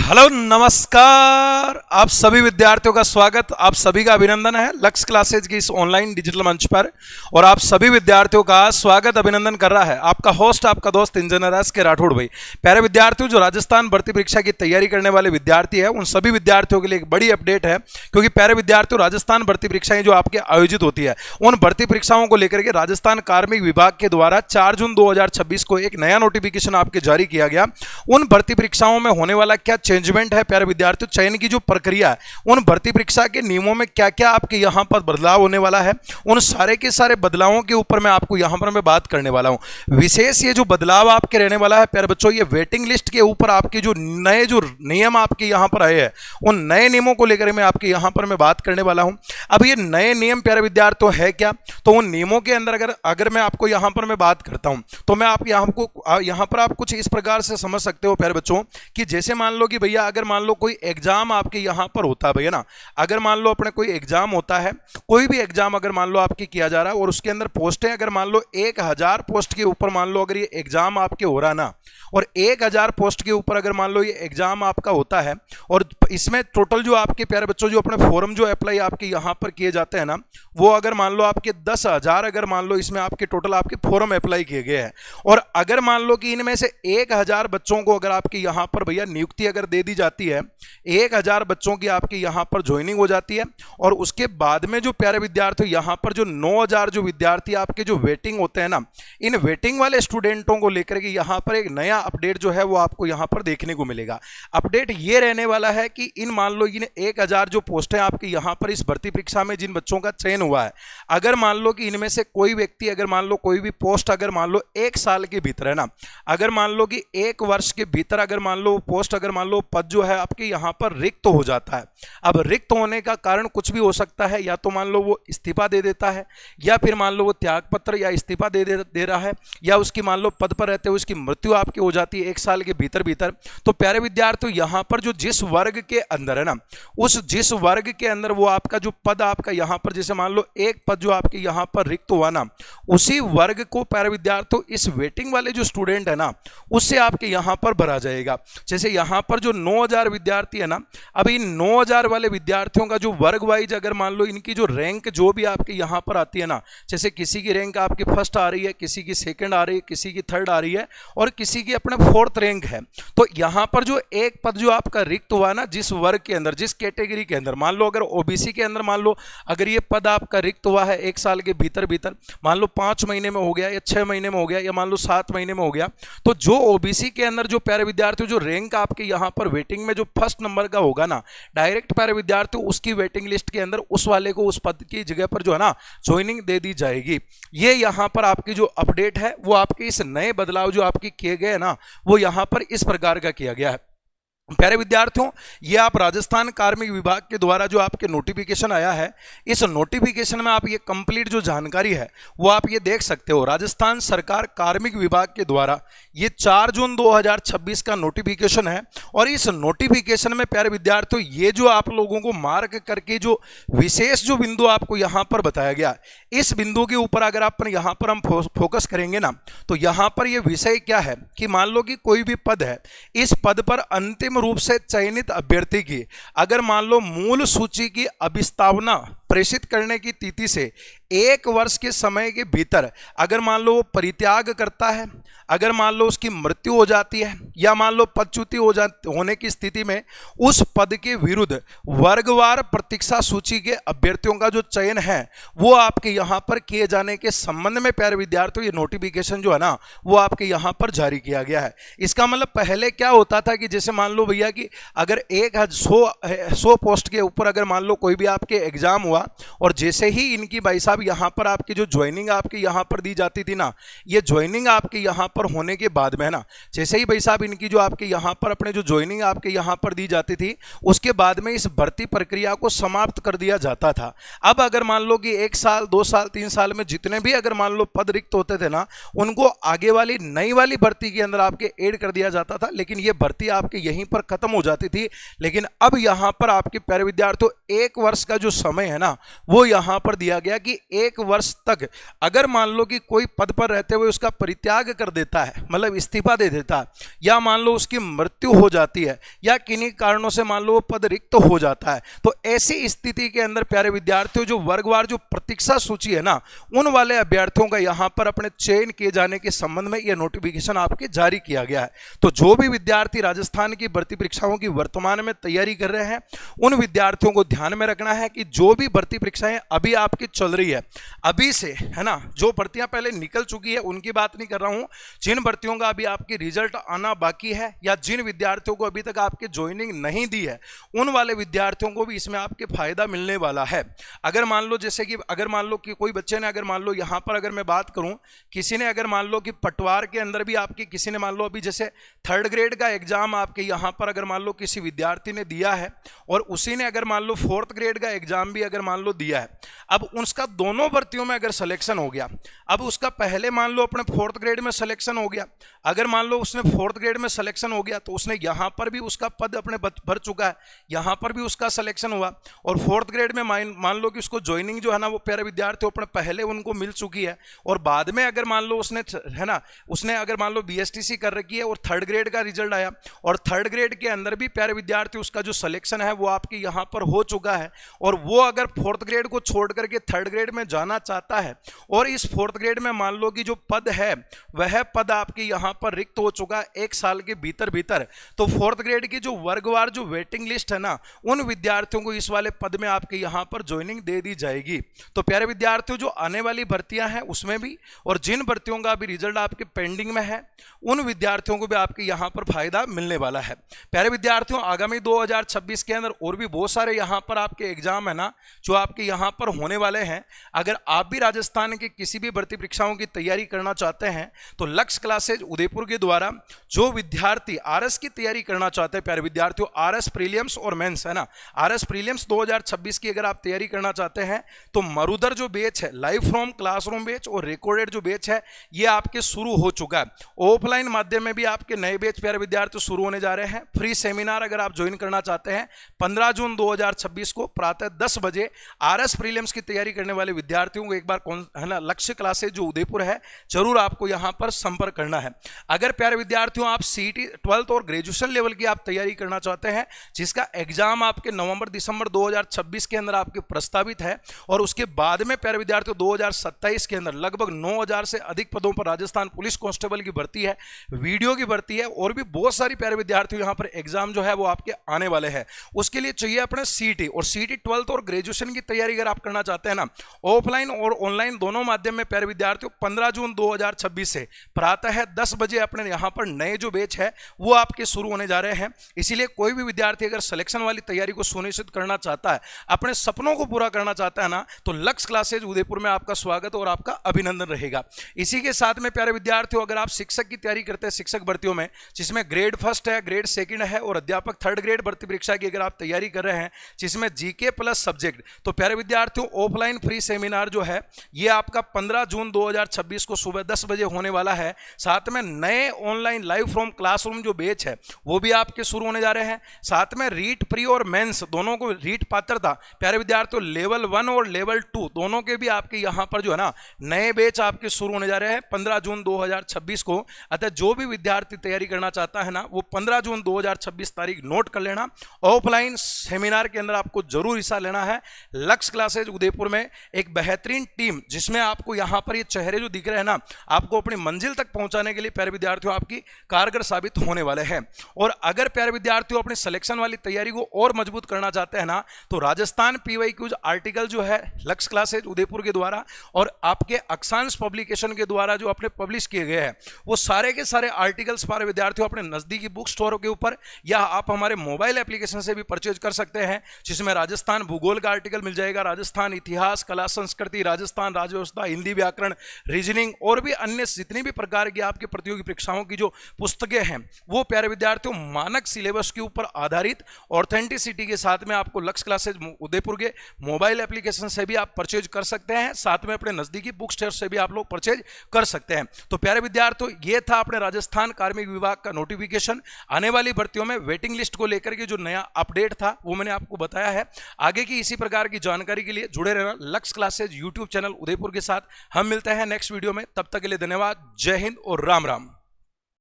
Hello नमस्कार। आप सभी विद्यार्थियों का स्वागत, आप सभी का अभिनंदन है लक्ष्य क्लासेज की इस ऑनलाइन डिजिटल मंच पर। और आप सभी विद्यार्थियों का स्वागत अभिनंदन कर रहा है आपका होस्ट, आपका दोस्त इंजीनियर एस के राठौड़ भाई। प्यारे विद्यार्थियों, जो राजस्थान भर्ती परीक्षा की तैयारी करने वाले विद्यार्थी है उन सभी विद्यार्थियों के लिए एक बड़ी अपडेट है, क्योंकि प्यारे विद्यार्थियों, राजस्थान भर्ती परीक्षाएं जो आपके आयोजित होती है उन भर्ती परीक्षाओं को लेकर के राजस्थान कार्मिक विभाग के द्वारा 4 जून 2026 को एक नया नोटिफिकेशन आपके जारी किया गया। उन भर्ती परीक्षाओं में होने वाला क्या चेंजमेंट है प्यारे विद्यार्थियों, चयन की जो प्रक्रिया है, उन भर्ती परीक्षा के नियमों में क्या क्या आपके यहां पर बदलाव होने वाला है, उन सारे के सारे बदलावों के ऊपर मैं आपको यहां पर मैं बात करने वाला हूं। विशेष ये जो बदलाव आपके रहने वाला है प्यारे बच्चों, ये वेटिंग लिस्ट के ऊपर आपके जो नए जो नियम आपके यहां पर आए हैं उन नए नियमों को लेकर मैं आपके यहां पर मैं बात करने वाला हूं। अब ये नए नियम प्यारे विद्यार्थियों है क्या, तो उन नियमों के अंदर अगर मैं आपको यहां पर मैं बात करता हूं तो मैं आप यहां पर आप कुछ इस प्रकार से समझ सकते हो प्यारे बच्चों कि जैसे मान लो कि भैया अगर मान लो कोई एग्जाम आपके यहां पर होता है भैया ना, अगर मान लो अपने कोई एग्जाम होता है, कोई भी एग्जाम अगर मान लो आपकी किया जा रहा है और उसके अंदर पोस्टें अगर मान लो 1000 पोस्ट के ऊपर मान लो अगर ये एग्जाम आपके हो रहा ना, और 1000 पोस्ट के ऊपर अगर मान लो ये एग्जाम आपका होता है और इसमें टोटल जो आपके प्यारे बच्चों जो अपने फॉर्म जो अप्लाई आपके यहां पर किए जाते हैं ना, वो अगर मान लो आपके 10,000 अगर मान लो इसमें आपके टोटल आपके फॉर्म अप्लाई किए गए हैं, और अगर मान लो कि इनमें से 1000 बच्चों को अगर आपके यहां पर भैया नियुक्ति अगर दे दी जाती है, 1000 बच्चों की आपके यहां पर ज्वाइनिंग हो जाती है, और उसके बाद में जो प्यारे विद्यार्थी यहां पर जो 9000 जो विद्यार्थी आपके जो वेटिंग होते हैं ना, इन वेटिंग वाले स्टूडेंटों को लेकर के यहां पर एक नया अपडेट जो है वो आपको यहां पर देखने को मिलेगा। अपडेट ये रहने वाला है कि इन मान लो इन 1000 जो पोस्ट है आपके यहां पर इस भर्ती परीक्षा में जिन बच्चों का चयन हुआ है, अगर मान लो कि इनमें से कोई व्यक्ति अगर मान लो कोई भी पोस्ट अगर मान लो 1 साल के भीतर है ना, अगर मान लो कि 1 वर्ष के भीतर अगर मान लो पोस्ट अगर मान लो पद जो है आपके यहां पर रिक्त हो जाता है। अब रिक्त होने का कारण कुछ भी हो सकता है, या तो मान लो वो इस्तीफा दे देता है, या फिर मान लो वो त्यागपत्र या इस्तीफा दे रहा है, या उसकी मान लो पद पर रहते हुए उसकी मृत्यु आपकी हो जाती है 1 साल के भीतर भीतर। तो प्यारे विद्यार्थियों, यहां पर जो जिस वर्ग के अंदर है ना, उस जिस वर्ग के अंदर वो आपका जो पद आपका यहां पर जैसे मान लो एक पद जो आपके यहां पर रिक्त हुआ ना, उसी वर्ग को प्यारे विद्यार्थियों इस वेटिंग वाले जो स्टूडेंट है ना उससे आपके यहां पर भरा जाएगा। जैसे यहां पर जो 9000 विद्यार्थी है ना, अब इन 9000 वाले विद्यार्थियों का जो वर्ग वाइज अगर मान लो इनकी जो रैंक जो भी आपके यहां पर आती है ना, जैसे किसी की रैंक आपकी फर्स्ट आ रही है, किसी की सेकंड आ रही है, किसी की थर्ड आ रही है, और किसी की अपने 4th रैंक है, तो यहां पर जो एक पद जो आपका रिक्त हुआ ना, जिस वर्ग के अंदर जिस कैटेगरी के अंदर मान लो अगर ओबीसी के अंदर मान लो अगर ये पद आपका रिक्त हुआ है 1 साल के भीतर भीतर, मान लो 5 महीने में हो गया या 6 महीने में हो गया या मान लो 7 महीने में हो गया, तो जो ओबीसी के अंदर जो प्यारे विद्यार्थियों जो रैंक आपके यहां पर वेटिंग में जो फर्स्ट नंबर का होगा ना, डायरेक्ट प्यारे विद्यार्थियों उसकी वेटिंग लिस्ट के अंदर उस वाले को उस पद की जगह पर जो है ना ज्वाइनिंग दे दी जाएगी। ये यहां पर आपकी जो अपडेट है वो आपके इस नए बदलाव जो आपके किए गए ना, वो यहां पर इस प्रकार का किया गया है। प्यारे विद्यार्थियों, ये आप राजस्थान कार्मिक विभाग के द्वारा जो आपके नोटिफिकेशन आया है, इस नोटिफिकेशन में आप ये कंप्लीट जो जानकारी है वो आप ये देख सकते हो। राजस्थान सरकार कार्मिक विभाग के द्वारा ये 4 जून 2026 का नोटिफिकेशन है, और इस नोटिफिकेशन में प्यारे विद्यार्थियों ये जो आप लोगों को मार्क करके जो विशेष जो बिंदु आपको यहाँ पर बताया गया, इस बिंदु के ऊपर अगर आप यहाँ पर हम फोकस करेंगे ना, तो यहाँ पर ये विषय क्या है कि मान लो कि कोई भी पद है, इस पद पर अंतिम रूप से चयनित अभ्यर्थी की अगर मान लो मूल सूची की अभिस्तावना प्रेषित करने की तिथि से 1 वर्ष के समय के भीतर अगर मान लो वो परित्याग करता है, अगर मान लो उसकी मृत्यु हो जाती है, या मान लो पदच्युति होने की स्थिति में उस पद के विरुद्ध वर्गवार प्रतीक्षा सूची के अभ्यर्थियों का जो चयन है वो आपके यहाँ पर किए जाने के संबंध में प्यारे विद्यार्थियों ये नोटिफिकेशन जो है ना वो आपके यहाँ पर जारी किया गया है। इसका मतलब पहले क्या होता था कि जैसे मान लो भैया कि अगर 100 पोस्ट के ऊपर अगर मान लो कोई भी आपके एग्जाम हुआ, और जैसे ही इनकी भाई साहब यहाँ पर आपकी जो ज्वाइनिंग आपके यहाँ पर दी जाती थी ना, ये ज्वाइनिंग आपके यहाँ पर होने के बाद में ना, जैसे ही भाई साहब इनकी जो आपके यहाँ पर अपने जो ज्वाइनिंग आपके यहाँ पर दी जाती थी, उसके बाद में इस भर्ती प्रक्रिया को समाप्त कर दिया जाता था। अब अगर मान लो कि 1 साल 2 साल 3 साल में जितने भी अगर मान लो पद रिक्त होते थे ना, उनको आगे वाली नई वाली भर्ती के अंदर आपके ऐड कर दिया जाता था, लेकिन ये भर्ती आपके यहीं पर खत्म हो जाती थी। लेकिन अब यहाँ पर आपके प्यारे विद्यार्थियों 1 वर्ष का जो समय है ना वो यहाँ पर दिया गया कि 1 वर्ष तक अगर मान लो कि कोई पद पर रहते हुए उसका परित्याग कर देता देता है, मतलब इस्तीफा दे देता है, या मान लो उसकी मृत्यु हो जाती है, या किन्हीं कारणों से मान लो वो पद रिक्त हो जाता है, तो ऐसी स्थिति के अंदर प्यारे विद्यार्थियों जो वर्गवार जो प्रतीक्षा सूची है ना, उन वाले अभ्यर्थियों का यहाँ पर अपने चयन किए जाने के संबंध में यह नोटिफिकेशन आपके जारी किया गया है। तो जो भी विद्यार्थी राजस्थान की भर्ती परीक्षाओं की वर्तमान में तैयारी कर रहे हैं, उन विद्यार्थियों को ध्यान में रखना है कि जो भी भर्ती परीक्षाएं अभी आपकी चल रही है, अभी से है ना, जो भर्तियां पहले निकल चुकी है उनकी बात नहीं कर रहा हूं, जिन भर्तियों का अभी आपकी रिजल्ट आना बाकी है, या जिन विद्यार्थियों को अभी तक आपके ज्वाइनिंग नहीं दी है, उन वाले विद्यार्थियों को भी इसमें आपके फायदा मिलने वाला है। अगर मान लो जैसे कि अगर मान लो कि कोई बच्चे ने अगर मान लो यहां पर अगर मैं बात करूं, किसी ने अगर मान लो कि पटवार के अंदर भी आपकी किसी ने मान लो अभी जैसे 3rd ग्रेड का एग्जाम आपके यहां पर अगर मान लो किसी विद्यार्थी ने दिया है, और उसी ने अगर मान लो 4th ग्रेड का एग्जाम भी अगर मान लो दिया है, अब उसका दोनों भर्तियों में अगर सिलेक्शन हो गया, अब उसका पहले मान लो अपने 4th ग्रेड में सिलेक्शन हो गया, अगर मान लो उसने 4th ग्रेड में सिलेक्शन हो गया तो उसने यहां पर भी उसका पद अपने भर चुका है, यहां पर भी उसका सिलेक्शन हुआ, और 4th ग्रेड में मान लो कि उसको ज्वाइनिंग जो है ना वो प्यारे विद्यार्थी अपने पहले उनको मिल चुकी है, और बाद में अगर मान लो उसने है ना उसने अगर मान लो BSTC कर रखी है और 3rd ग्रेड का रिजल्ट आया, और 3rd ग्रेड के अंदर भी प्यारे विद्यार्थी उसका जो सिलेक्शन है वो आपके यहां पर हो चुका है, और वो अगर 4th ग्रेड को छोड़ करके 3rd ग्रेड में जाना चाहता है, और इस 4th ग्रेड में मान लो कि जो पद है वह पद आपके यहां पर रिक्त हो चुका है 1 साल के भीतर, तो 4th ग्रेड की जो वर्गवार जो वेटिंग लिस्ट है ना, उन विद्यार्थियों को इस वाले पद में आपके यहां पर ज्वाइनिंग दे दी जाएगी। तो प्यारे विद्यार्थियों जो आने वाली भर्तियां हैं उसमें भी, और जिन भर्तियों का अभी रिजल्ट आपके पेंडिंग में है, उन विद्यार्थियों को भी आपके यहां पर फायदा मिलने वाला है। प्यारे विद्यार्थियों आगामी 2026 के अंदर और भी बहुत सारे यहां पर आपके एग्जाम है ना जो आपके यहां पर होने वाले हैं। अगर आप भी राजस्थान के किसी भी भर्ती परीक्षाओं की तैयारी करना चाहते हैं तो लक्ष्य क्लासेज उदयपुर के द्वारा जो विद्यार्थी RS की तैयारी करना चाहते हैं, प्यारे विद्यार्थियों RS प्रीलिम्स और मेंस है ना, RS प्रीलिम्स 2026 की अगर आप तैयारी करना चाहते हैं तो मरुधर जो बैच है, लाइव फ्रॉम क्लासरूम बैच और रिकॉर्डेड जो बैच है, ये आपके शुरू हो चुका है। ऑफलाइन माध्यम में भी आपके नए बैच प्यारे विद्यार्थी शुरू होने जा रहे हैं। फ्री सेमिनार अगर आप ज्वाइन करना चाहते हैं 15 जून 2026 को प्रातः 10 बजे RS प्रीलिम्स की तैयारी करने वाले विद्यार्थियों को एक बार कौन है ना लक्ष्य क्लासेज जो उदयपुर है जरूर आपको यहां पर संपर्क करना है। अगर प्यारे विद्यार्थियों आप CET 12th और ग्रेजुएशन लेवल की आप तैयारी करना चाहते हैं, जिसका एग्जाम आपके नवंबर-दिसंबर 2026 के अंदर आपके प्रस्तावित है, और उसके बाद में प्यारे विद्यार्थियों 2027 के अंदर लगभग 9000 से अधिक पदों पर राजस्थान पुलिस कांस्टेबल की भर्ती है, वीडियो की भर्ती है, और भी बहुत सारी प्यारे विद्यार्थियों यहां पर एग्जाम जो है वो आपके आने वाले हैं। उसके लिए चाहिए अपने CET और CET 12th और ग्रेजुएशन की तैयारी अगर आप करना चाहते हैं ना, ऑफलाइन और ऑनलाइन दोनों माध्यम में प्यारे विद्यार्थियों 15 जून 2026 से प्रातः 10 बजे अपने यहां पर नए जो बैच है वो आपके शुरू होने जा रहे हैं। इसीलिए कोई भी विद्यार्थी अगर सिलेक्शन वाली तैयारी को सुनिश्चित करना चाहता है, अपने सपनों को पूरा करना चाहता है ना, तो लक्ष्य क्लासेज उदयपुर में आपका स्वागत और आपका अभिनंदन रहेगा। इसी के साथ में प्यारे विद्यार्थियों अगर आप शिक्षक की तैयारी करते हैं, शिक्षक भर्तियों में जिसमें ग्रेड 1 है, ग्रेड 2 है और अध्यापक 3rd ग्रेड भर्ती परीक्षा की अगर आप तैयारी कर रहे हैं जिसमें GK प्लस सब्जेक्ट, तो प्यारे विद्यार्थियों ऑफलाइन फ्री सेमिनार जो है ये आपका 15 जून 2026 को सुबह 10 बजे होने वाला है। साथ में नए ऑनलाइन लाइव फ्रॉम क्लासरूम जो बैच है वो भी आपके शुरू होने जा रहे हैं। साथ में रीट प्री और मेंस दोनों को रीट पात्रता प्यारे विद्यार्थियों लेवल 1 और लेवल 2 दोनों के भी आपके यहां पर जो है ना नए बैच आपके शुरू होने जा रहे हैं 15 जून 2026 को। अतः जो भी विद्यार्थी तैयारी करना चाहता है ना वो 15 जून 2026 तारीख नोट कर लेना। ऑफलाइन सेमिनार के अंदर आपको जरूर हिस्सा लेना है। लक्ष्य क्लासेज उदयपुर में एक बेहतरीन टीम जिसमें आपको यहां पर ये चेहरे जो दिख रहे हैं ना, आपको अपनी मंजिल तक पहुंचाने के लिए प्यारे विद्यार्थियों आपकी कारगर साबित होने वाले हैं। और अगर प्यारे विद्यार्थियों अपनी सिलेक्शन वाली तैयारी को और मजबूत करना चाहते हैं ना, तो राजस्थान PYQ आर्टिकल जो है लक्ष्य क्लासेज उदयपुर के द्वारा और आपके अक्षांश पब्लिकेशन के द्वारा जो अपने पब्लिश किए गए हैं वो सारे के सारे आर्टिकल्स प्यारे विद्यार्थियों अपने नजदीकी बुक स्टोरों के ऊपर या आप हमारे मोबाइल एप्लीकेशन से भी परचेज कर सकते हैं, जिसमें राजस्थान भूगोल का आर्टिकल मिल जाएगा, राजस्थान इतिहास, कला संस्कृति, राजस्थान राज्य व्यवस्था, हिंदी व्याकरण, रीजनिंग और भी अन्य जितनी भी प्रकार की आपकी प्रतियोगी परीक्षाओं की जो पुस्तकें हैं वो प्यारे विद्यार्थियों मानक सिलेबस के ऊपर आधारित ऑथेंटिसिटी के साथ में आपको लक्ष्य क्लासेज उदयपुर के मोबाइल एप्लीकेशन से भी आप परचेज कर सकते हैं, साथ में अपने नजदीकी बुक स्टोर से भी आप लोग परचेज कर सकते हैं। तो प्यारे विद्यार्थियों ये था अपने राजस्थान कार्मिक विभाग का नोटिफिकेशन। आने वाली भर्तियों में वेटिंग लिस्ट को लेकर के जो नया अपडेट था वो मैंने आपको बताया है। आगे की इसी प्रकार की जानकारी के लिए जुड़े रहना लक्ष्य क्लासेज यूट्यूब चैनल उदयपुर के साथ। हम मिलते हैं नेक्स्ट वीडियो में, तब तक के लिए धन्यवाद। जय हिंद और राम राम।